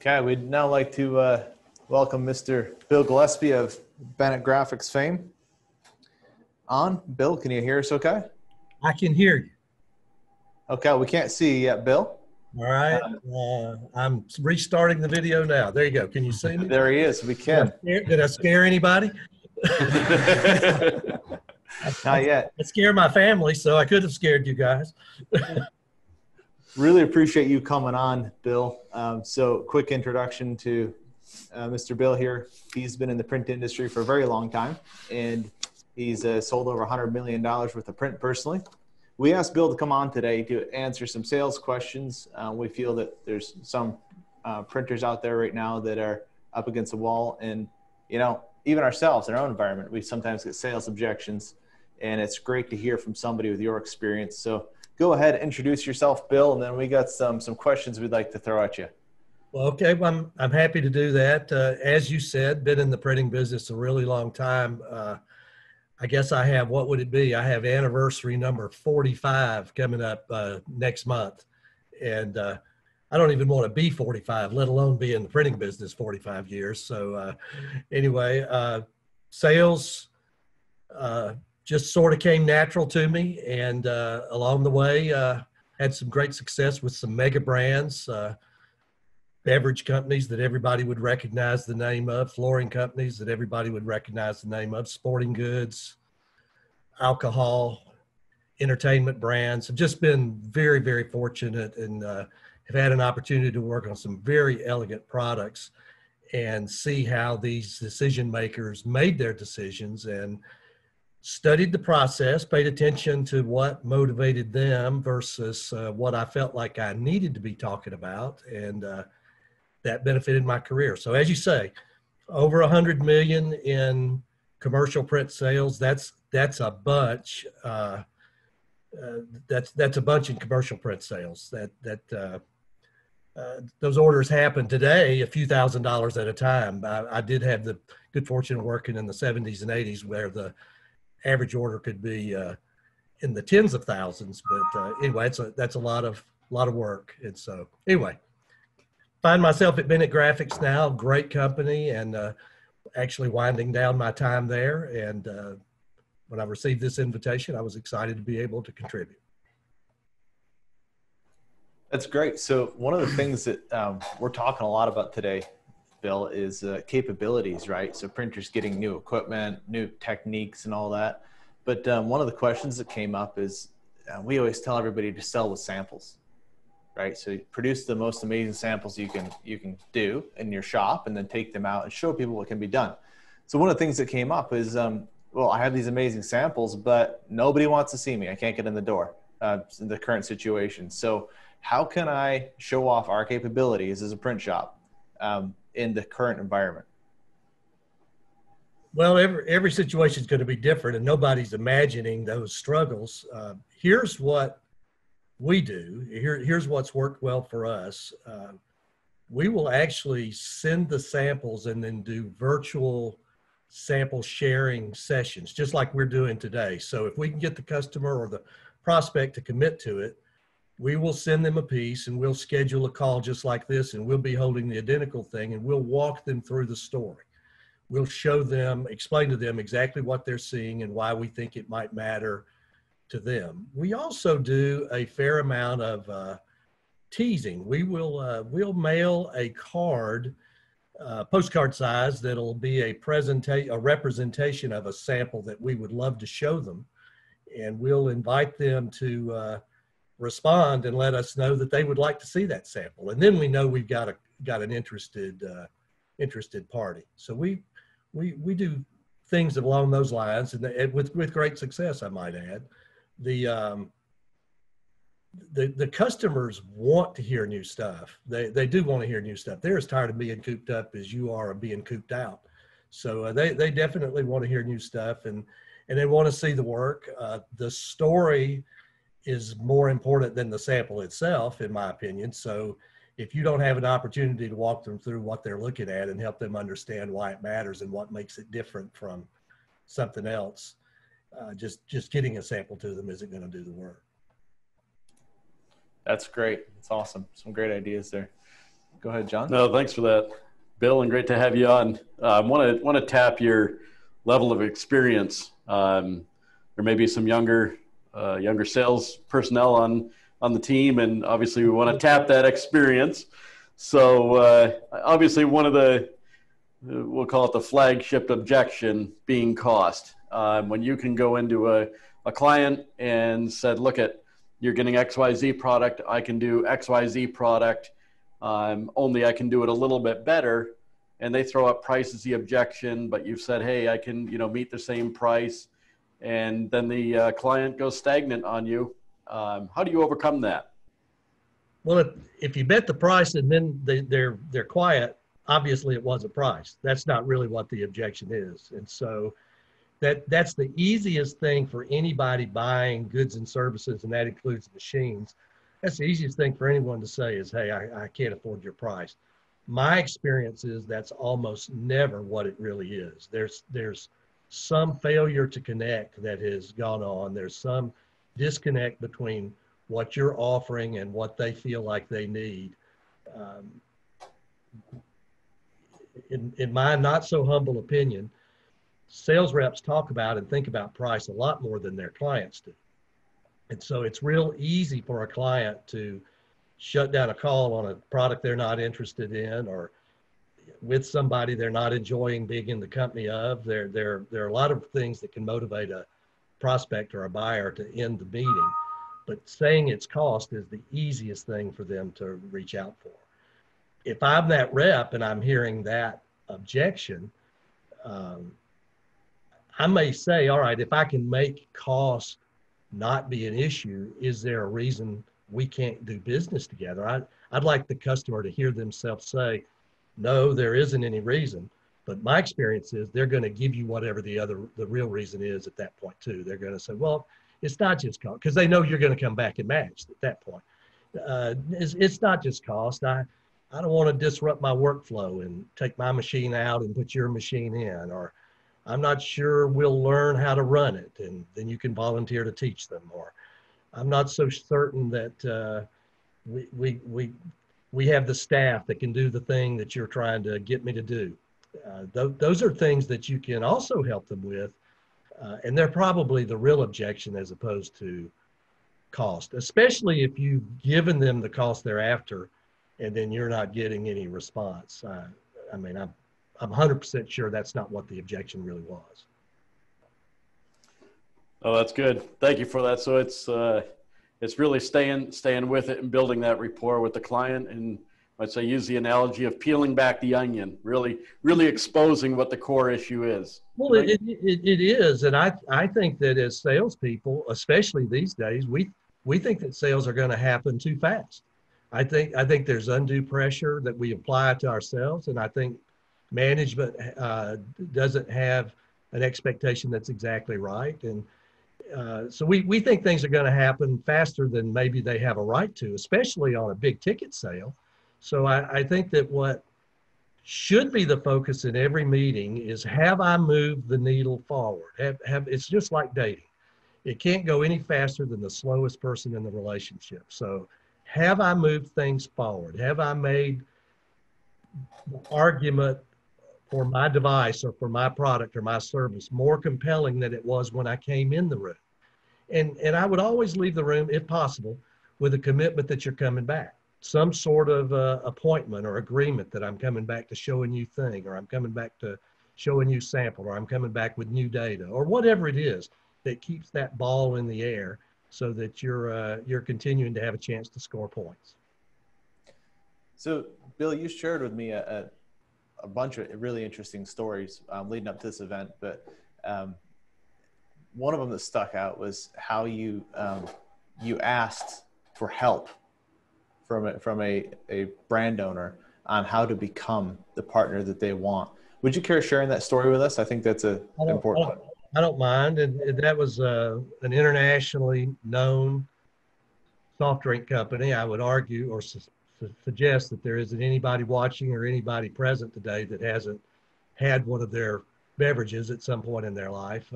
Okay, we'd now like to welcome Mr. Bill Gillespie of Bennett Graphics fame on. Bill, can you hear us okay? I can hear you. Okay, we can't see you yet, Bill. All right. I'm restarting the video now. There you go. Can you see me? There he is. We can. Did I scare anybody? Not yet. I scared my family, so I could have scared you guys. Really appreciate you coming on, Bill. So quick introduction to Mr. Bill here. He's been in the print industry for a very long time, and he's sold over $100 million worth of print personally. We asked Bill to come on today to answer some sales questions. We feel that there's some printers out there right now that are up against the wall, and even ourselves in our own environment, we sometimes get sales objections, and it's great to hear from somebody with your experience. So go ahead, introduce yourself, Bill, and then we got some questions we'd like to throw at you. Well, okay, well, I'm happy to do that. As you said, been in the printing business a really long time. I guess I have, what would it be? I have anniversary number 45 coming up next month. And I don't even want to be 45, let alone be in the printing business 45 years. So anyway, sales just sort of came natural to me. And along the way, had some great success with some mega brands, beverage companies that everybody would recognize the name of, flooring companies that everybody would recognize the name of, sporting goods, alcohol, entertainment brands. I've just been very, very fortunate and have had an opportunity to work on some very elegant products and see how these decision makers made their decisions, and studied the process, paid attention to what motivated them versus what I felt like I needed to be talking about. And that benefited my career. So as you say, over 100 million in commercial print sales. That's a bunch. That's a bunch in commercial print sales. Those orders happen today a few $1,000s at a time. I did have the good fortune of working in the 70s and 80s where the average order could be in the tens of thousands. But anyway, that's a lot of work. And so anyway, find myself at Bennett Graphics now, great company, and actually winding down my time there. And when I received this invitation, I was excited to be able to contribute. That's great. So one of the things that we're talking a lot about today, Bill, is capabilities, right? So printers getting new equipment, new techniques and all that. But one of the questions that came up is we always tell everybody to sell with samples. Right, so you produce the most amazing samples you can do in your shop, and then take them out and show people what can be done. So one of the things that came up is, well, I have these amazing samples, but nobody wants to see me. I can't get in the door in the current situation. So how can I show off our capabilities as a print shop in the current environment? Well, every situation is going to be different, and nobody's imagining those struggles. Here's what we do. Here's what's worked well for us. We will actually send the samples and then do virtual sample sharing sessions, just like we're doing today. So if we can get the customer or the prospect to commit to it, we will send them a piece and we'll schedule a call just like this, and we'll be holding the identical thing, and we'll walk them through the story. We'll show them, explain to them exactly what they're seeing and why we think it might matter to them. We also do a fair amount of teasing. We'll mail a card, postcard size, that'll be a representation of a sample that we would love to show them, and we'll invite them to respond and let us know that they would like to see that sample, and then we know we've got an interested party. So we do things along those lines, and with great success, I might add. The customers want to hear new stuff. They do want to hear new stuff. They're as tired of being cooped up as you are of being cooped out. So they definitely want to hear new stuff, and they want to see the work. The story is more important than the sample itself, in my opinion. So if you don't have an opportunity to walk them through what they're looking at and help them understand why it matters and what makes it different from something else, just getting a sample to them isn't going to do the work. That's great. That's awesome. Some great ideas there. Go ahead, John. No, thanks for that, Bill, and great to have you on. I want to tap your level of experience. There may be some younger sales personnel on the team, and obviously we want to tap that experience. So obviously one of the, we'll call it the flagship objection being cost. When you can go into a client and said, look, you're getting XYZ product, I can do XYZ product, only I can do it a little bit better, and they throw up price as the objection, but you've said, hey, I can meet the same price, and then the client goes stagnant on you. How do you overcome that? Well, if you bet the price and then they're quiet, obviously it was a price. That's not really what the objection is. And so that's the easiest thing for anybody buying goods and services, and that includes machines. That's the easiest thing for anyone to say is, hey, I can't afford your price. My experience is that's almost never what it really is. There's some failure to connect that has gone on. There's some disconnect between what you're offering and what they feel like they need. In my not so humble opinion, sales reps talk about and think about price a lot more than their clients do. And so it's real easy for a client to shut down a call on a product they're not interested in, or with somebody they're not enjoying being in the company of. There are a lot of things that can motivate a prospect or a buyer to end the meeting, but saying it's cost is the easiest thing for them to reach out for. If I'm that rep and I'm hearing that objection, I may say, all right, if I can make cost not be an issue, is there a reason we can't do business together? I'd like the customer to hear themselves say, no, there isn't any reason. But my experience is they're going to give you whatever the real reason is at that point too. They're going to say, well, it's not just cost, because they know you're going to come back and match at that point. It's not just cost. I don't want to disrupt my workflow and take my machine out and put your machine in, or I'm not sure we'll learn how to run it, and then you can volunteer to teach them. Or I'm not so certain that we have the staff that can do the thing that you're trying to get me to do. Those are things that you can also help them with, and they're probably the real objection as opposed to cost, especially if you've given them the cost they're after and then you're not getting any response. I mean, I'm 100% sure that's not what the objection really was. Oh, that's good. Thank you for that. So it's really staying with it and building that rapport with the client. And I'd say use the analogy of peeling back the onion, really exposing what the core issue is. Well, right? It is. And I think that as salespeople, especially these days, we think that sales are going to happen too fast. I think there's undue pressure that we apply to ourselves. And I think management doesn't have an expectation that's exactly right. And so we think things are going to happen faster than maybe they have a right to, especially on a big ticket sale. So I think that what should be the focus in every meeting is, have I moved the needle forward? It's just like dating. It can't go any faster than the slowest person in the relationship. So have I moved things forward? Have I made the argument for my device or for my product or my service more compelling than it was when I came in the room? And I would always leave the room, if possible, with a commitment that you're coming back. Some sort of appointment or agreement that I'm coming back to show a new thing, or I'm coming back to show a new sample, or I'm coming back with new data, or whatever it is that keeps that ball in the air so that you're continuing to have a chance to score points. So, Bill, you shared with me a bunch of really interesting stories leading up to this event, but one of them that stuck out was how you asked for help from a brand owner on how to become the partner that they want. Would you care sharing that story with us? I think that's an important one. I don't mind. And that was an internationally known soft drink company. I would argue or suggest that there isn't anybody watching or anybody present today that hasn't had one of their beverages at some point in their life.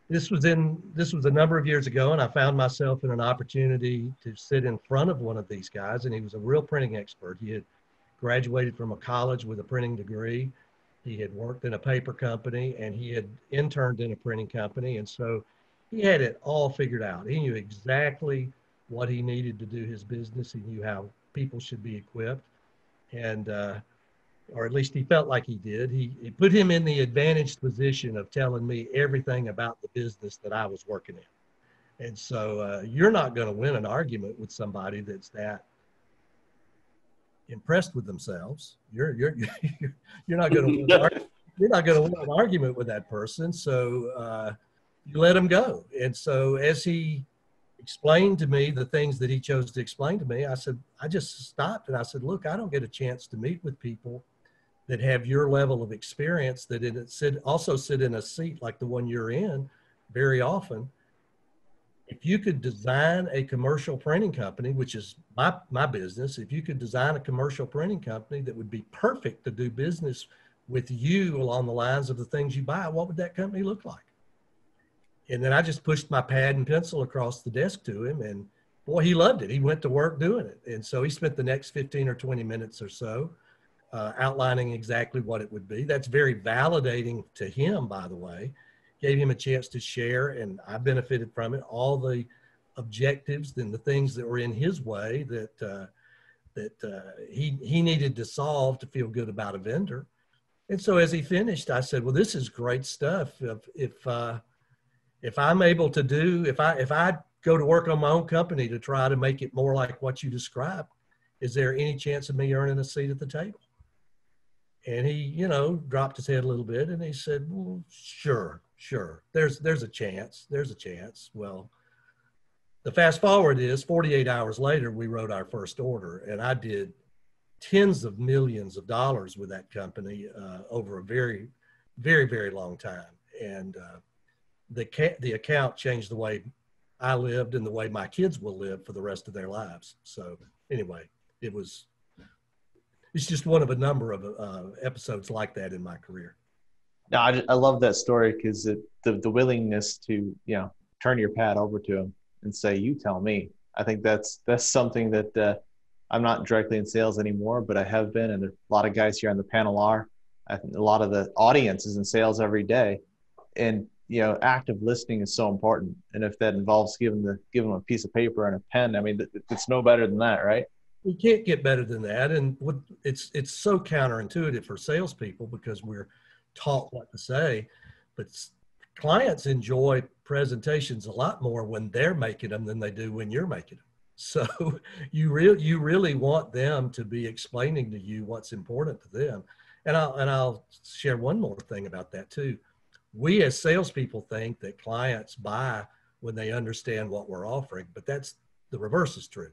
This was a number of years ago, and I found myself in an opportunity to sit in front of one of these guys, and he was a real printing expert. He had graduated from a college with a printing degree. He had worked in a paper company and he had interned in a printing company. And so he had it all figured out. He knew exactly what he needed to do his business. He knew how people should be equipped. And, or at least he felt like he did. He put him in the advantaged position of telling me everything about the business that I was working in. And so you're not going to win an argument with somebody that's that impressed with themselves. You're not going to win. You're not going to win an argument with that person. So you let him go. And so as he explained to me the things that he chose to explain to me, I just stopped and I said, look, I don't get a chance to meet with people that have your level of experience that also sit in a seat like the one you're in very often. If you could design a commercial printing company, which is my business, if you could design a commercial printing company that would be perfect to do business with you along the lines of the things you buy, what would that company look like? And then I just pushed my pad and pencil across the desk to him, and boy, he loved it. He went to work doing it. And so he spent the next 15 or 20 minutes or so outlining exactly what it would be. That's very validating to him, by the way. Gave him a chance to share, and I benefited from it, all the objectives and the things that were in his way that he needed to solve to feel good about a vendor. And so as he finished, I said, well, this is great stuff. If I'm able to do, if I go to work on my own company to try to make it more like what you described, is there any chance of me earning a seat at the table? And he, dropped his head a little bit and he said, well, sure. There's a chance. Well, the fast forward is 48 hours later, we wrote our first order, and I did tens of millions of dollars with that company over a very, very, very long time. And the account changed the way I lived and the way my kids will live for the rest of their lives. So anyway, it's just one of a number of episodes like that in my career. No, I love that story because the willingness to, turn your pad over to him and say, you tell me. I think that's something that I'm not directly in sales anymore, but I have been. And there are a lot of guys here on the panel are. I think a lot of the audience is in sales every day. And, active listening is so important. And if that involves giving them a piece of paper and a pen, I mean, it's no better than that, right? We can't get better than that. And it's so counterintuitive for salespeople because we're taught what to say, but clients enjoy presentations a lot more when they're making them than they do when you're making them. So you really want them to be explaining to you what's important to them. And I'll share one more thing about that too. We as salespeople think that clients buy when they understand what we're offering, but that's the reverse is true.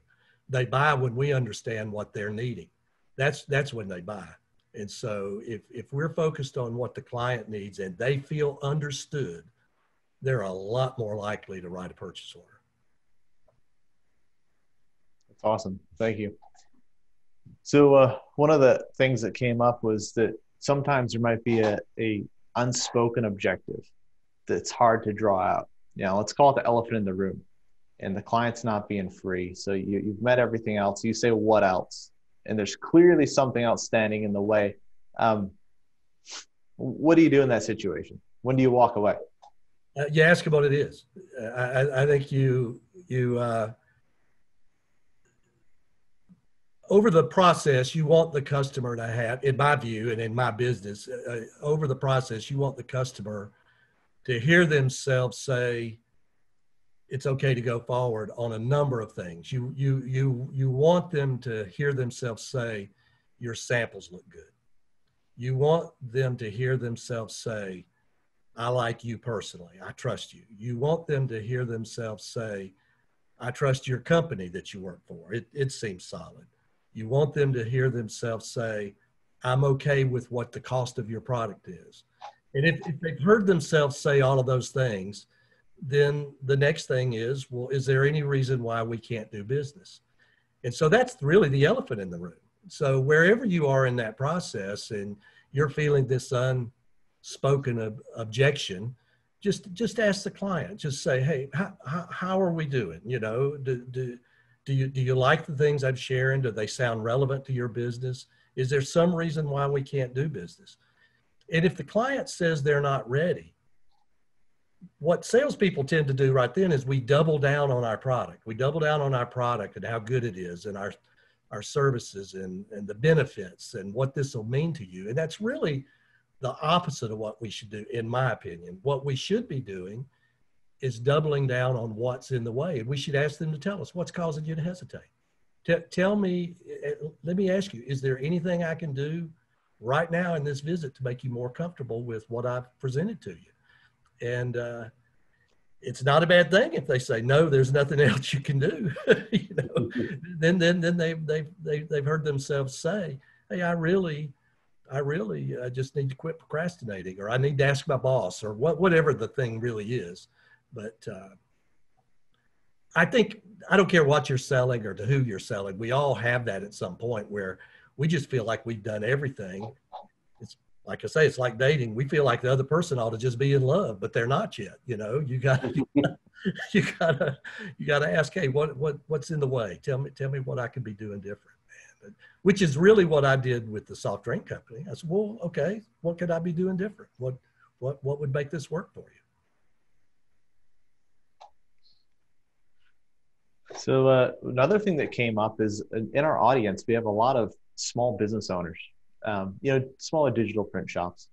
They buy when we understand what they're needing. That's when they buy. And so if we're focused on what the client needs and they feel understood, they're a lot more likely to write a purchase order. That's awesome. Thank you. So one of the things that came up was that sometimes there might be a unspoken objective that's hard to draw out. Let's call it the elephant in the room. And the client's not being free. So you've met everything else. You say, what else? And there's clearly something outstanding in the way. What do you do in that situation? When do you walk away? You ask him what it is. I think you over the process, you want the customer to have, in my view and in my business, over the process, you want the customer to hear themselves say, it's okay to go forward on a number of things. You want them to hear themselves say, your samples look good. You want them to hear themselves say, I like you personally. I trust you. You want them to hear themselves say, I trust your company that you work for. It seems solid. You want them to hear themselves say, I'm okay with what the cost of your product is. And if they've heard themselves say all of those things, then the next thing is, well, is there any reason why we can't do business? And so that's really the elephant in the room. So wherever you are in that process and you're feeling this unspoken objection, just ask the client, just say, hey, how are we doing? Do you like the things I'm sharing? Do they sound relevant to your business? Is there some reason why we can't do business? And if the client says they're not ready, what salespeople tend to do right then is we double down on our product. We double down on our product and how good it is, and our services and the benefits and what this will mean to you. And that's really the opposite of what we should do, in my opinion. What we should be doing is doubling down on what's in the way. And we should ask them to tell us what's causing you to hesitate. Tell me, let me ask you, is there anything I can do right now in this visit to make you more comfortable with what I've presented to you? And it's not a bad thing if they say, no, there's nothing else you can do. You know, then they've heard themselves say, hey, I really just need to quit procrastinating, or I need to ask my boss, or whatever the thing really is. But I think, I don't care what you're selling or to who you're selling. We all have that at some point where we just feel like we've done everything. It's like I say, it's like dating. We feel like the other person ought to just be in love, but they're not yet. You know, you gotta ask, hey, what's in the way? Tell me what I could be doing different, man. Which is really what I did with the soft drink company. I said, well, okay, what could I be doing different? What would make this work for you? So another thing that came up is in our audience, we have a lot of small business owners, smaller digital print shops,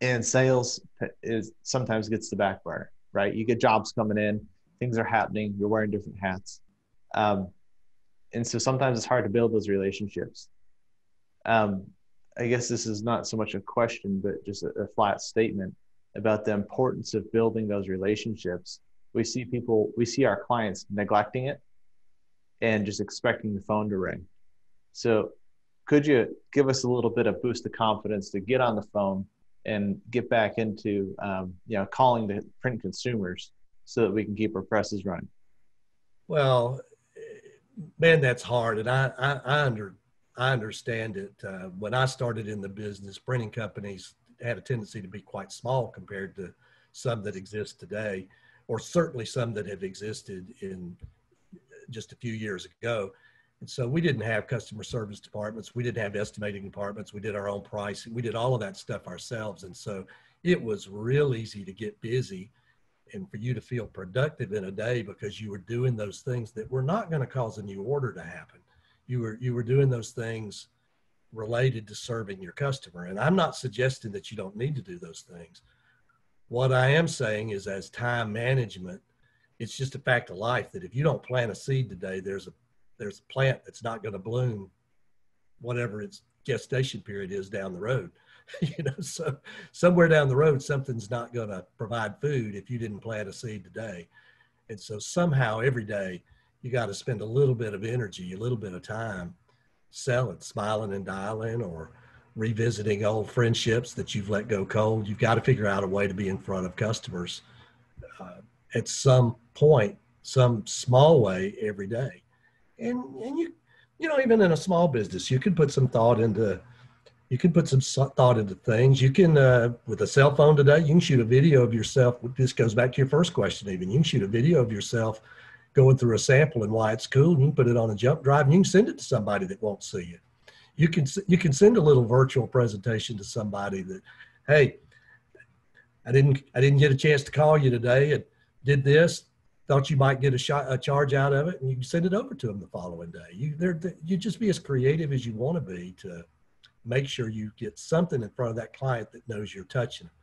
and sales sometimes gets the back burner, right? You get jobs coming in, things are happening, you're wearing different hats. And so sometimes it's hard to build those relationships. I guess this is not so much a question, but just a flat statement about the importance of building those relationships. We see our clients neglecting it and just expecting the phone to ring. So could you give us a little bit of boost of confidence to get on the phone and get back into, calling the print consumers so that we can keep our presses running? Well, man, that's hard. And I understand it. When I started in the business, printing companies had a tendency to be quite small compared to some that exist today, or certainly some that have existed in just a few years ago. And so we didn't have customer service departments. We didn't have estimating departments. We did our own pricing. We did all of that stuff ourselves. And so it was real easy to get busy and for you to feel productive in a day because you were doing those things that were not going to cause a new order to happen. You were doing those things related to serving your customer. And I'm not suggesting that you don't need to do those things. What I am saying is, as time management, it's just a fact of life that if you don't plant a seed today, there's a plant that's not going to bloom whatever its gestation period is down the road. So somewhere down the road, something's not going to provide food if you didn't plant a seed today. And so somehow every day you got to spend a little bit of energy, a little bit of time selling, smiling and dialing, or revisiting old friendships that you've let go cold. You've got to figure out a way to be in front of customers at some point, some small way every day. And even in a small business, you can put some thought into things. You can, with a cell phone today, you can shoot a video of yourself. This goes back to your first question even. You can shoot a video of yourself going through a sample and why it's cool. You can put it on a jump drive and you can send it to somebody that won't see you. You can send a little virtual presentation to somebody that, hey, I didn't get a chance to call you today and did this, thought you might get a charge out of it, and you can send it over to them the following day. You just be as creative as you want to be to make sure you get something in front of that client that knows you're touching them.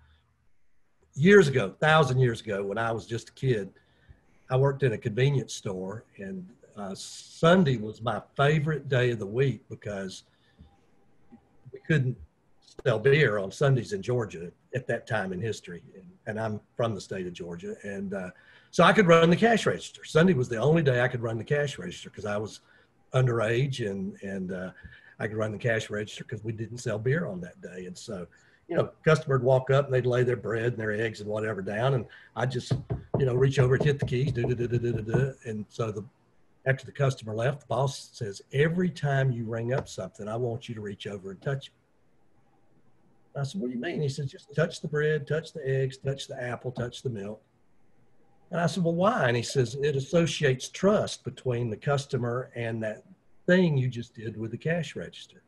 Years ago, 1,000 years ago, when I was just a kid, I worked in a convenience store, and Sunday was my favorite day of the week because we couldn't sell beer on Sundays in Georgia at that time in history. And I'm from the state of Georgia. And so I could run the cash register. Sunday was the only day I could run the cash register because I was underage and I could run the cash register because we didn't sell beer on that day. And so, customer would walk up and they'd lay their bread and their eggs and whatever down. And I just, reach over and hit the keys, And so after the customer left, the boss says, every time you ring up something, I want you to reach over and touch it. I said, what do you mean? He says, just touch the bread, touch the eggs, touch the apple, touch the milk. And I said, well, why? And he says, it associates trust between the customer and that thing you just did with the cash register.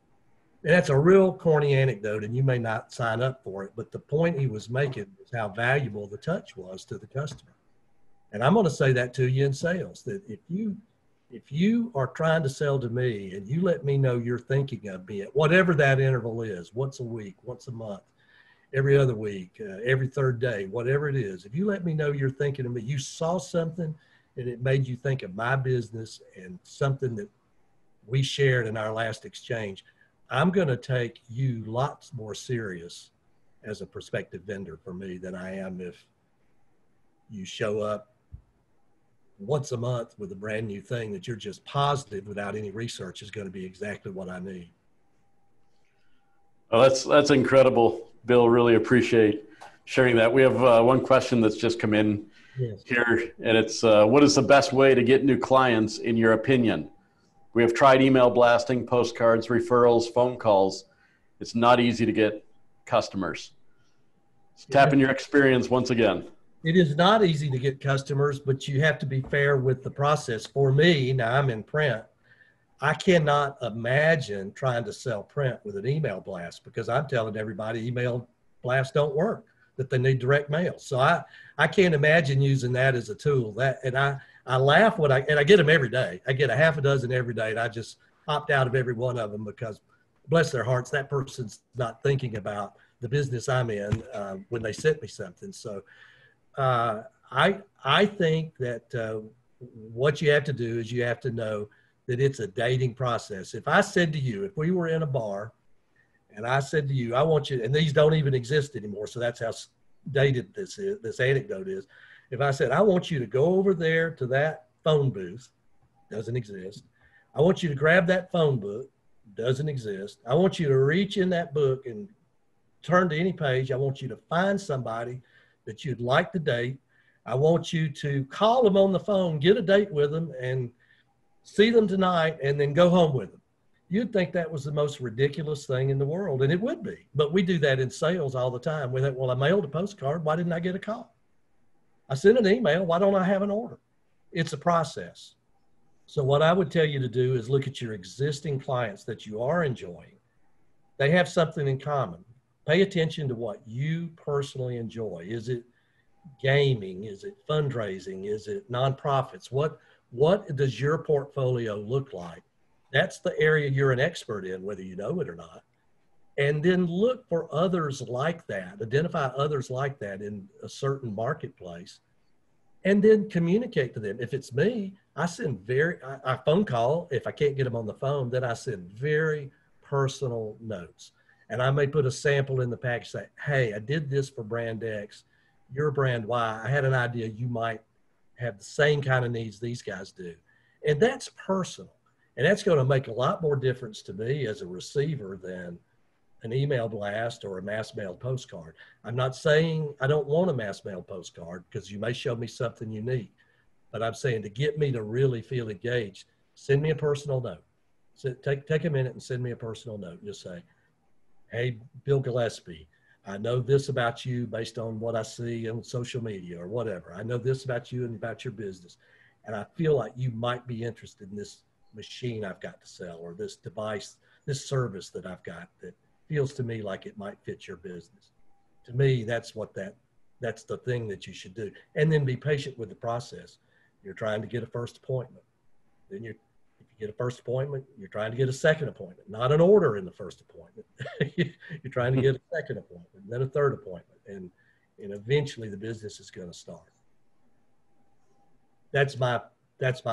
And that's a real corny anecdote, and you may not sign up for it, but the point he was making was how valuable the touch was to the customer. And I'm going to say that to you in sales, that if you are trying to sell to me and you let me know you're thinking of me at whatever that interval is, once a week, once a month, every other week, every third day, whatever it is, if you let me know you're thinking of me, you saw something and it made you think of my business and something that we shared in our last exchange, I'm going to take you lots more serious as a prospective vendor for me than I am if you show up once a month with a brand new thing that you're just positive without any research is going to be exactly what I need. Well, that's incredible, Bill. Really appreciate sharing that. We have one question that's just come in here, and it's what is the best way to get new clients in your opinion? We have tried email blasting, postcards, referrals, phone calls. It's not easy to get customers. Tap in your experience once again. It is not easy to get customers, but you have to be fair with the process. For me, now I'm in print, I cannot imagine trying to sell print with an email blast because I'm telling everybody email blasts don't work, that they need direct mail. So I can't imagine using that as a tool. I laugh when I get them every day. I get a half a dozen every day, and I just opt out of every one of them because, bless their hearts, that person's not thinking about the business I'm in when they sent me something. So I think that what you have to do is you have to know that it's a dating process. If I said to you, if we were in a bar and I said to you, I want you, and these don't even exist anymore, so that's how dated this anecdote is. If I said, I want you to go over there to that phone booth, doesn't exist. I want you to grab that phone book, doesn't exist. I want you to reach in that book and turn to any page. I want you to find somebody that you'd like to date. I want you to call them on the phone, get a date with them, and see them tonight, and then go home with them. You'd think that was the most ridiculous thing in the world, and it would be. But we do that in sales all the time. We think, well, I mailed a postcard. Why didn't I get a call? I sent an email. Why don't I have an order? It's a process. So what I would tell you to do is look at your existing clients that you are enjoying. They have something in common. Pay attention to what you personally enjoy. Is it gaming? Is it fundraising? Is it nonprofits? What does your portfolio look like? That's the area you're an expert in, whether you know it or not. And then look for others like that, identify others like that in a certain marketplace, and then communicate to them. If it's me, I send I phone call. If I can't get them on the phone, then I send very personal notes. And I may put a sample in the package, say, hey, I did this for brand X, your brand Y. I had an idea you might have the same kind of needs these guys do. And that's personal. And that's going to make a lot more difference to me as a receiver than an email blast or a mass mailed postcard. I'm not saying I don't want a mass mailed postcard because you may show me something unique, but I'm saying to get me to really feel engaged, send me a personal note. So take a minute and send me a personal note. And just say, hey, Bill Gillespie, I know this about you based on what I see on social media or whatever. I know this about you and about your business. And I feel like you might be interested in this machine I've got to sell or this device, this service that I've got that feels to me like it might fit your business. To me, that's the thing that you should do. And then be patient with the process. You're trying to get a first appointment. Then if you get a first appointment, you're trying to get a second appointment, not an order in the first appointment. You're trying to get a second appointment, then a third appointment. And eventually the business is going to start. That's my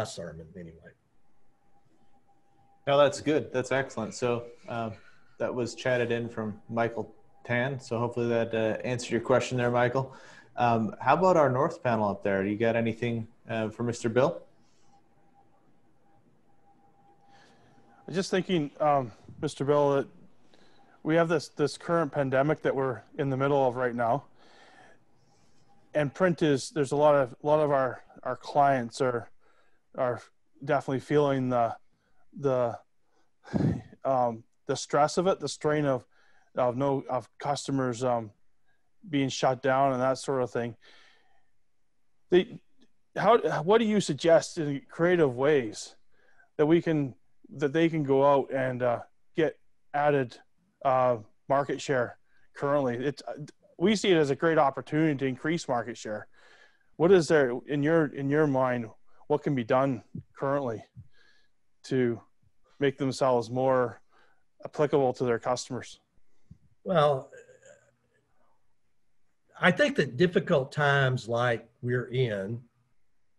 sermon anyway. No, that's good. That's excellent. So that was chatted in from Michael Tan. So hopefully that answered your question there, Michael. How about our north panel up there? You got anything for Mr. Bill? I'm just thinking, Mr. Bill, that we have this current pandemic that we're in the middle of right now, and there's a lot of our clients are definitely feeling the stress of it, the strain of customers being shut down and that sort of thing. What do you suggest in creative ways that they can go out and get added market share currently. We see it as a great opportunity to increase market share. What is there in your mind? What can be done currently to make themselves more applicable to their customers? Well, I think that difficult times like we're in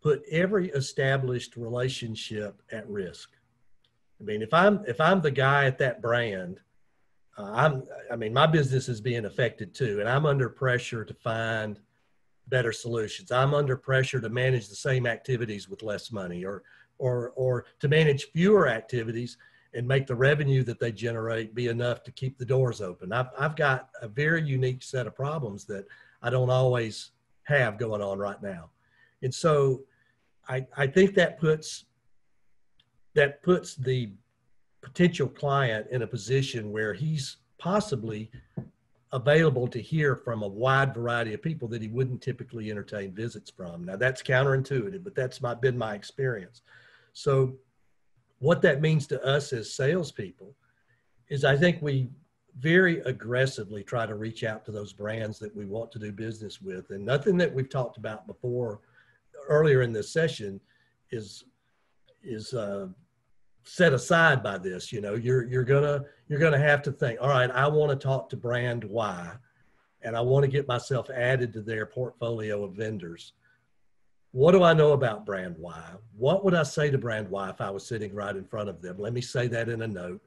put every established relationship at risk. I mean, if I'm the guy at that brand, my business is being affected too, and I'm under pressure to find better solutions. I'm under pressure to manage the same activities with less money, or to manage fewer activities and make the revenue that they generate be enough to keep the doors open. I've got a very unique set of problems that I don't always have going on right now. And so I think that puts the potential client in a position where he's possibly available to hear from a wide variety of people that he wouldn't typically entertain visits from. Now that's counterintuitive, but that's been my experience. So what that means to us as salespeople is I think we very aggressively try to reach out to those brands that we want to do business with. And nothing that we've talked about before earlier in this session is set aside by this. You know, you're gonna have to think, all right, I want to talk to brand Y and I want to get myself added to their portfolio of vendors. What do I know about brand Y? What would I say to brand Y if I was sitting right in front of them? Let me say that in a note.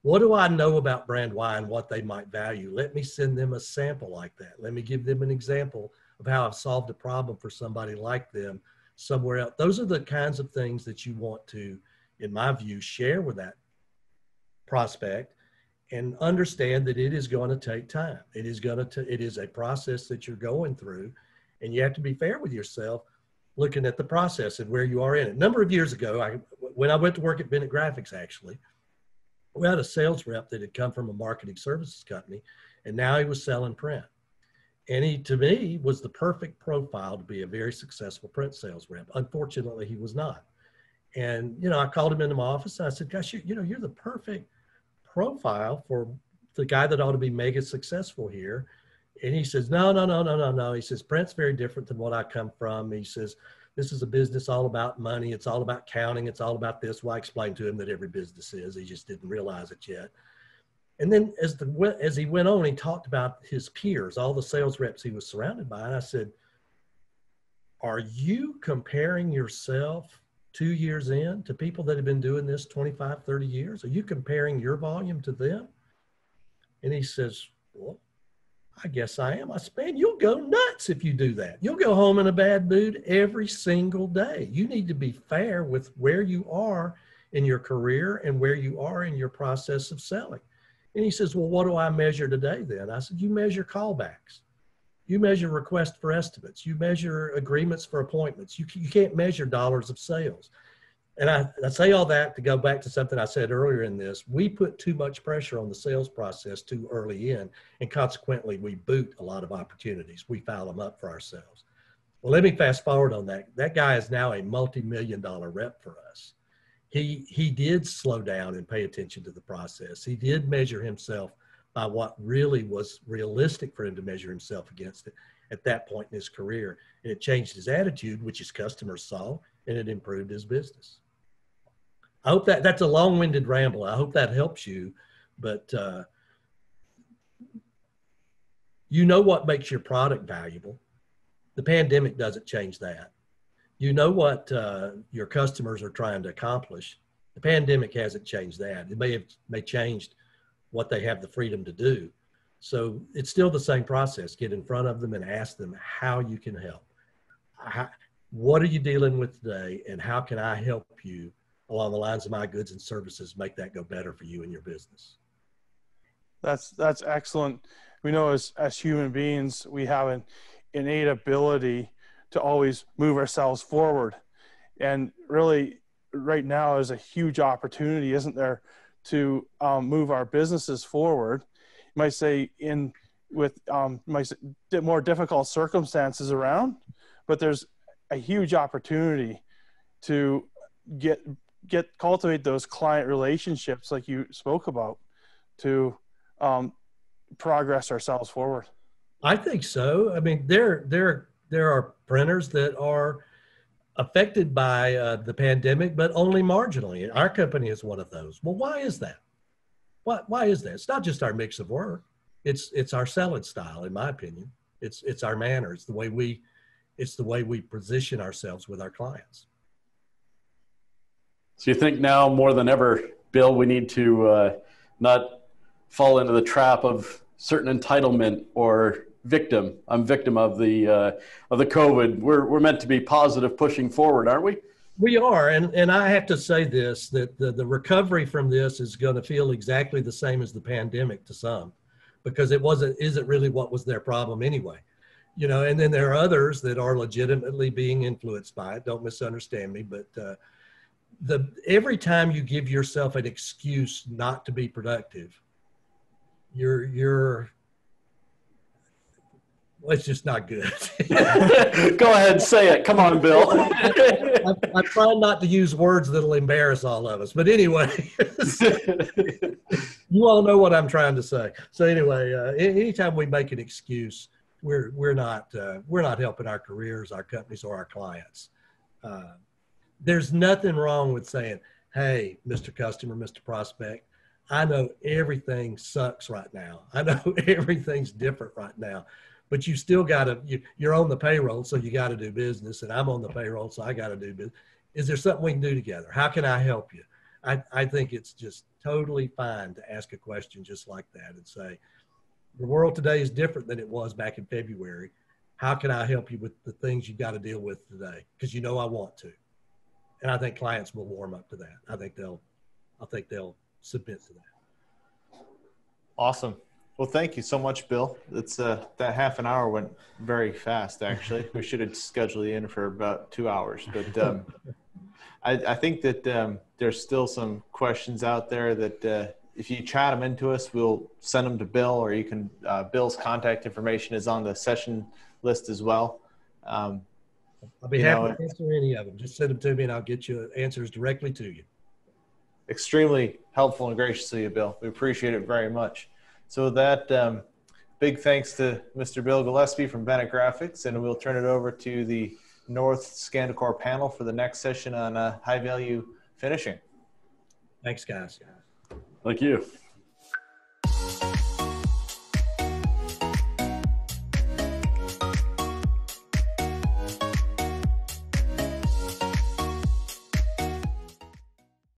What do I know about brand Y and what they might value? Let me send them a sample like that. Let me give them an example of how I've solved a problem for somebody like them somewhere else. Those are the kinds of things that you want to, in my view, share with that prospect and understand that it is going to take time. It is a process that you're going through, and you have to be fair with yourself looking at the process and where you are in it. A number of years ago, when I went to work at Bennett Graphics, actually, we had a sales rep that had come from a marketing services company, and now he was selling print. And he, to me, was the perfect profile to be a very successful print sales rep. Unfortunately, he was not. And, you know, I called him into my office and I said, gosh, you're the perfect profile for the guy that ought to be mega successful here. And he says, no. He says, print's very different than what I come from. He says, this is a business all about money. It's all about counting. It's all about this. Well, I explained to him that every business is. He just didn't realize it yet. And then as he went on, he talked about his peers, all the sales reps he was surrounded by. And I said, are you comparing yourself 2 years in to people that have been doing this 25, 30 years? Are you comparing your volume to them? And he says, well, I guess I am. I said, man, you'll go nuts if you do that. You'll go home in a bad mood every single day. You need to be fair with where you are in your career and where you are in your process of selling. And he says, well, what do I measure today then? I said, you measure callbacks. You measure requests for estimates. You measure agreements for appointments. You can't measure dollars of sales. And I say all that to go back to something I said earlier in this. We put too much pressure on the sales process too early in, and consequently, we boot a lot of opportunities. We foul them up for ourselves. Well, let me fast forward on that. That guy is now a multi-million-dollar rep for us. He did slow down and pay attention to the process. He did measure himself by what really was realistic for him to measure himself against it at that point in his career. And it changed his attitude, which his customers saw, and it improved his business. I hope that's a long-winded ramble. I hope that helps you, but you know what makes your product valuable. The pandemic doesn't change that. You know what your customers are trying to accomplish. The pandemic hasn't changed that. It may changed what they have the freedom to do. So it's still the same process. Get in front of them and ask them how you can help. What are you dealing with today, and how can I help you along the lines of my goods and services make that go better for you and your business? That's excellent. We know as human beings, we have an innate ability to always move ourselves forward. And really, right now is a huge opportunity, isn't there, to move our businesses forward. You might say with more difficult circumstances around, but there's a huge opportunity to cultivate those client relationships like you spoke about, to progress ourselves forward? I think so. I mean, there are printers that are affected by the pandemic, but only marginally. Our company is one of those. Well, why is that? Why is that? It's not just our mix of work. It's our selling style, in my opinion. It's our manner. It's the way we position ourselves with our clients. So you think now more than ever, Bill, we need to not fall into the trap of certain entitlement or victim. I'm victim of the COVID. We're meant to be positive, pushing forward, aren't we? We are, and I have to say this, that the recovery from this is going to feel exactly the same as the pandemic to some, because isn't really what was their problem anyway. You know, and then there are others that are legitimately being influenced by it. Don't misunderstand me, but every time you give yourself an excuse not to be productive, well, it's just not good. Go ahead and say it. Come on, Bill. I try not to use words that'll embarrass all of us. But anyway, you all know what I'm trying to say. So anyway, anytime we make an excuse, we're not helping our careers, our companies, or our clients. There's nothing wrong with saying, hey, Mr. Customer, Mr. Prospect, I know everything sucks right now. I know everything's different right now. But you still you're on the payroll, so you got to do business, and I'm on the payroll, so I got to do business. Is there something we can do together? How can I help you? I think it's just totally fine to ask a question just like that and say, the world today is different than it was back in February. How can I help you with the things you've got to deal with today? Because you know I want to. And I think clients will warm up to that. I think they'll submit to that. Awesome. Well, thank you so much, Bill. It's that half an hour went very fast, actually. We should have scheduled you in for about 2 hours. But I think that there's still some questions out there that if you chat them into us, we'll send them to Bill, or you can, Bill's contact information is on the session list as well. I'll be happy to answer any of them. Just send them to me and I'll get you answers directly to you. Extremely helpful and gracious of you, Bill. We appreciate it very much. So with that, big thanks to Mr. Bill Gillespie from Bennett Graphics, and we'll turn it over to the North Scandicor panel for the next session on high value finishing. Thanks, guys. Thank you.